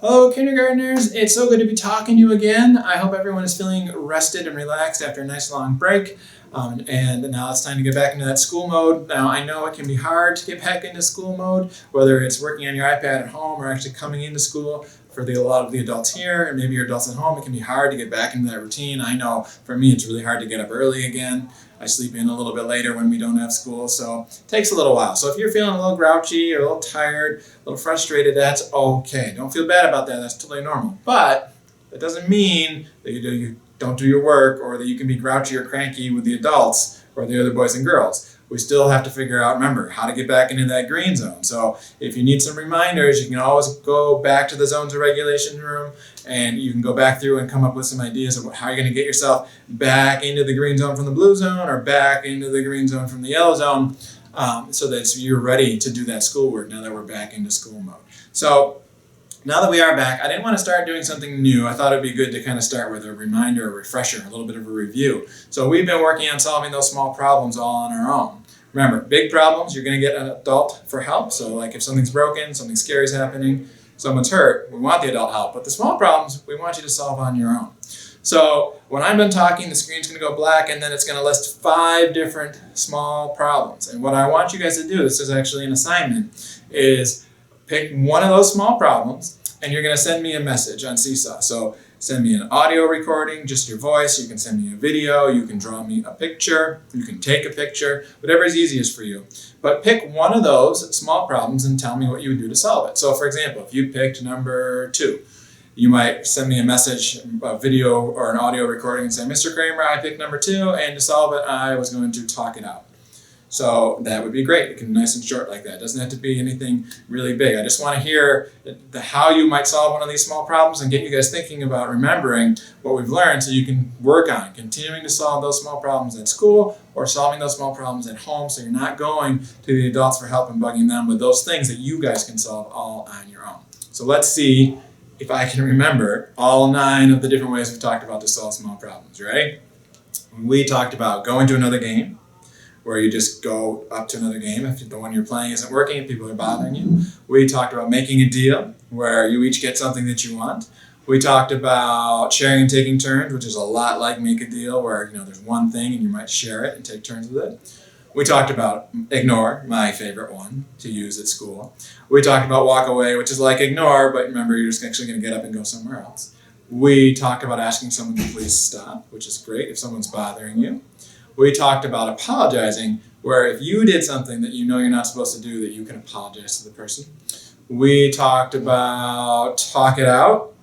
Hello, kindergartners. It's so good to be talking to you again. I hope everyone is feeling rested and relaxed after a nice long break. And now it's time to get back into that school mode. Now, I know it can be hard to get back into school mode, whether it's working on your iPad at home or actually coming into school. For a lot of the adults here, and maybe your adults at home, it can be hard to get back into that routine. I know for me, it's really hard to get up early again. I sleep in a little bit later when we don't have school, so it takes a little while. So if you're feeling a little grouchy or a little tired, a little frustrated, that's okay. Don't feel bad about that. That's totally normal. But that doesn't mean that you don't do your work or that you can be grouchy or cranky with the adults or the other boys and girls. We still have to figure out, remember, how to get back into that green zone. So if you need some reminders, you can always go back to the zones of regulation room and you can go back through and come up with some ideas of how you're going to get yourself back into the green zone from the blue zone or back into the green zone from the yellow zone, so that you're ready to do that schoolwork now that we're back into school mode. So now that we are back, I didn't want to start doing something new. I thought it'd be good to kind of start with a reminder, a refresher, a little bit of a review. So we've been working on solving those small problems all on our own. Remember, big problems, you're going to get an adult for help. So like if something's broken, something scary is happening, someone's hurt, we want the adult help. But the small problems, we want you to solve on your own. So when I'm done talking, the screen's going to go black and then it's going to list 5 different small problems. And what I want you guys to do, this is actually an assignment, is pick one of those small problems and you're going to send me a message on Seesaw. So send me an audio recording, just your voice. You can send me a video. You can draw me a picture. You can take a picture, whatever is easiest for you. But pick one of those small problems and tell me what you would do to solve it. So for example, if you picked number 2, you might send me a message, a video or an audio recording and say, Mr. Kramer, I picked number 2 and to solve it, I was going to talk it out. So that would be great. It can be nice and short like that. It doesn't have to be anything really big. I just want to hear how you might solve one of these small problems and get you guys thinking about remembering what we've learned so you can work on continuing to solve those small problems at school or solving those small problems at home so you're not going to the adults for help and bugging them with those things that you guys can solve all on your own. So let's see if I can remember all 9 of the different ways we've talked about to solve small problems. You ready? We talked about going to another game, where you just go up to another game if the one you're playing isn't working and people are bothering you. We talked about making a deal, where you each get something that you want. We talked about sharing and taking turns, which is a lot like make a deal, where there's one thing and you might share it and take turns with it. We talked about ignore, my favorite one to use at school. We talked about walk away, which is like ignore, but remember you're just actually going to get up and go somewhere else. We talked about asking someone to please stop, which is great if someone's bothering you. We talked about apologizing, where if you did something that you know you're not supposed to do, that you can apologize to the person. We talked about talk it out,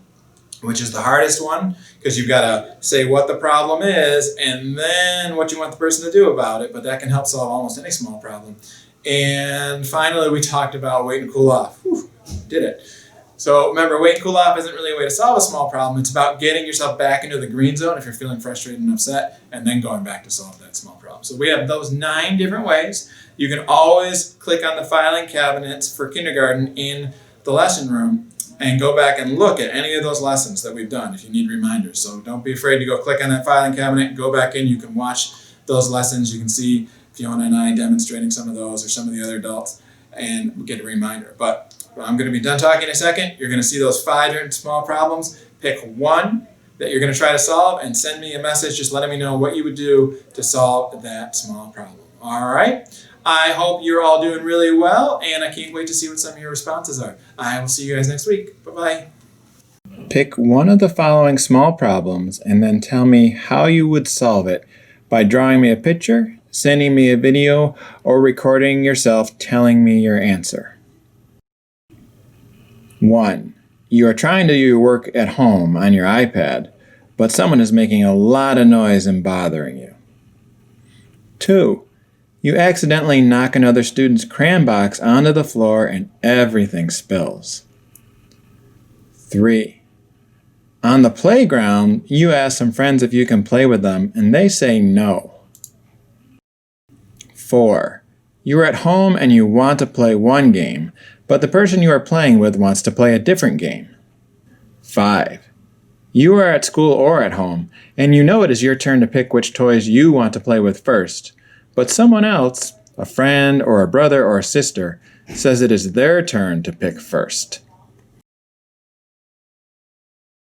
which is the hardest one, because you've got to say what the problem is and then what you want the person to do about it, but that can help solve almost any small problem. And finally, we talked about wait and cool off. Whew, did it. So remember, wait and cool off isn't really a way to solve a small problem. It's about getting yourself back into the green zone if you're feeling frustrated and upset, and then going back to solve that small problem. So we have those 9 different ways. You can always click on the filing cabinets for kindergarten in the lesson room and go back and look at any of those lessons that we've done if you need reminders. So don't be afraid to go click on that filing cabinet, go back in. You can watch those lessons. You can see Fiona and I demonstrating some of those or some of the other adults and get a reminder. But I'm going to be done talking in a second. You're going to see those 5 different small problems. Pick one that you're going to try to solve and send me a message just letting me know what you would do to solve that small problem. All right? I hope you're all doing really well, and I can't wait to see what some of your responses are. I will see you guys next week. Bye-bye. Pick one of the following small problems and then tell me how you would solve it by drawing me a picture, sending me a video, or recording yourself telling me your answer. 1. You are trying to do your work at home on your iPad, but someone is making a lot of noise and bothering you. 2. You accidentally knock another student's crayon box onto the floor and everything spills. 3. On the playground, you ask some friends if you can play with them, and they say no. 4. You are at home and you want to play one game, but the person you are playing with wants to play a different game. 5. You are at school or at home, and you know it is your turn to pick which toys you want to play with first, but someone else, a friend or a brother or a sister, says it is their turn to pick first.